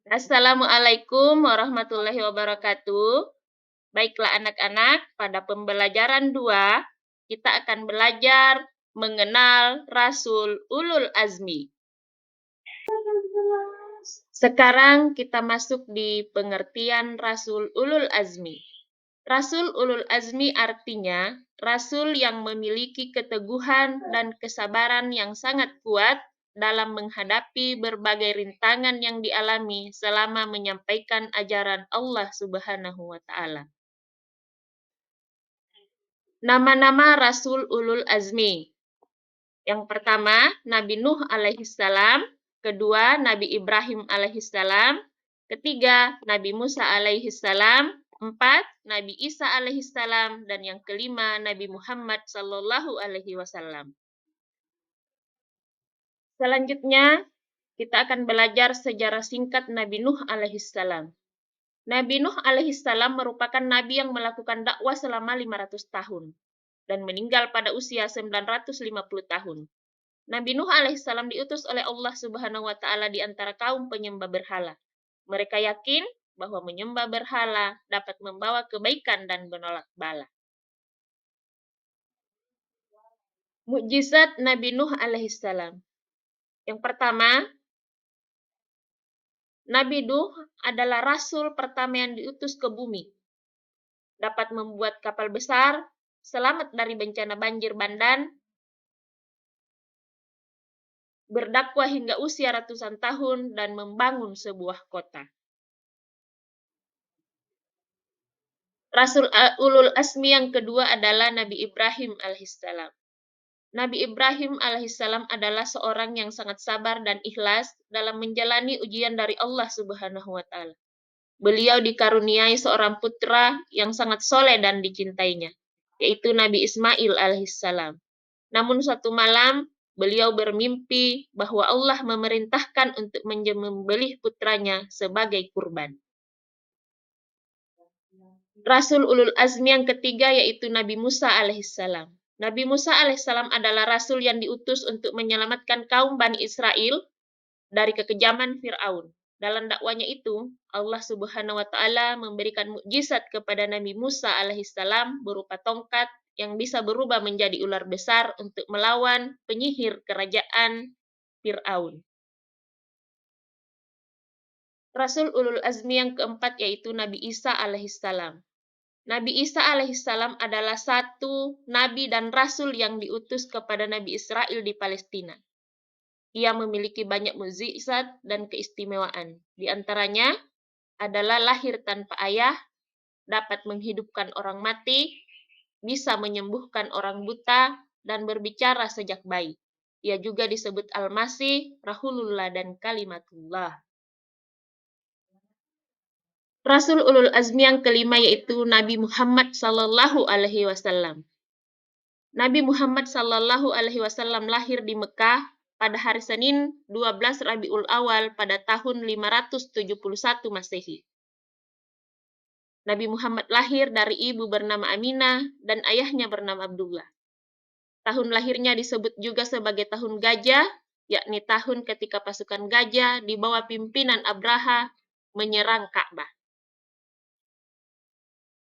Assalamualaikum warahmatullahi wabarakatuh. Baiklah anak-anak, pada pembelajaran 2, kita akan belajar mengenal Rasul Ulul Azmi. Sekarang kita masuk di pengertian Rasul Ulul Azmi. Rasul Ulul Azmi artinya Rasul yang memiliki keteguhan dan kesabaran yang sangat kuat dalam menghadapi berbagai rintangan yang dialami selama menyampaikan ajaran Allah Subhanahu wa Ta'ala. Nama-nama Rasul Ulul Azmi. Yang pertama, Nabi Nuh alaihissalam, kedua, Nabi Ibrahim alaihissalam, ketiga, Nabi Musa alaihissalam, empat, Nabi Isa alaihissalam, dan yang kelima, Nabi Muhammad sallallahu alaihi wasallam. Selanjutnya, kita akan belajar sejarah singkat Nabi Nuh alaihissalam. Nabi Nuh alaihissalam merupakan nabi yang melakukan dakwah selama 500 tahun dan meninggal pada usia 950 tahun. Nabi Nuh alaihissalam diutus oleh Allah Subhanahu wa Ta'ala di antara kaum penyembah berhala. Mereka yakin bahwa menyembah berhala dapat membawa kebaikan dan menolak bala. Mukjizat Nabi Nuh alaihissalam. Yang pertama, Nabi Nuh adalah rasul pertama yang diutus ke bumi. Dapat membuat kapal besar, selamat dari bencana banjir bandang, berdakwah hingga usia ratusan tahun, dan membangun sebuah kota. Rasul Ulul Azmi yang kedua adalah Nabi Ibrahim alaihissalam. Nabi Ibrahim alaihissalam adalah seorang yang sangat sabar dan ikhlas dalam menjalani ujian dari Allah Subhanahu wa Ta'ala. Beliau dikaruniai seorang putra yang sangat soleh dan dicintainya, yaitu Nabi Ismail alaihissalam. Namun suatu malam, beliau bermimpi bahwa Allah memerintahkan untuk menyembelih putranya sebagai kurban. Rasul Ulul Azmi yang ketiga yaitu Nabi Musa alaihissalam. Nabi Musa alaihissalam adalah rasul yang diutus untuk menyelamatkan kaum Bani Israel dari kekejaman Fir'aun. Dalam dakwanya itu, Allah Subhanahu wa Ta'ala memberikan mukjizat kepada Nabi Musa alaihissalam berupa tongkat yang bisa berubah menjadi ular besar untuk melawan penyihir kerajaan Fir'aun. Rasul Ulul Azmi yang keempat yaitu Nabi Isa alaihissalam. Nabi Isa alaihissalam adalah satu nabi dan rasul yang diutus kepada Nabi Israel di Palestina. Ia memiliki banyak mukjizat dan keistimewaan. Di antaranya adalah lahir tanpa ayah, dapat menghidupkan orang mati, bisa menyembuhkan orang buta, dan berbicara sejak bayi. Ia juga disebut Al-Masih, Rahulullah, dan Kalimatullah. Rasul Ulul Azmi yang kelima yaitu Nabi Muhammad sallallahu alaihi wasallam. Nabi Muhammad sallallahu alaihi wasallam lahir di Mekah pada hari Senin 12 Rabiul Awal pada tahun 571 Masehi. Nabi Muhammad lahir dari ibu bernama Aminah dan ayahnya bernama Abdullah. Tahun lahirnya disebut juga sebagai tahun gajah, yakni tahun ketika pasukan gajah di bawah pimpinan Abraha menyerang Ka'bah.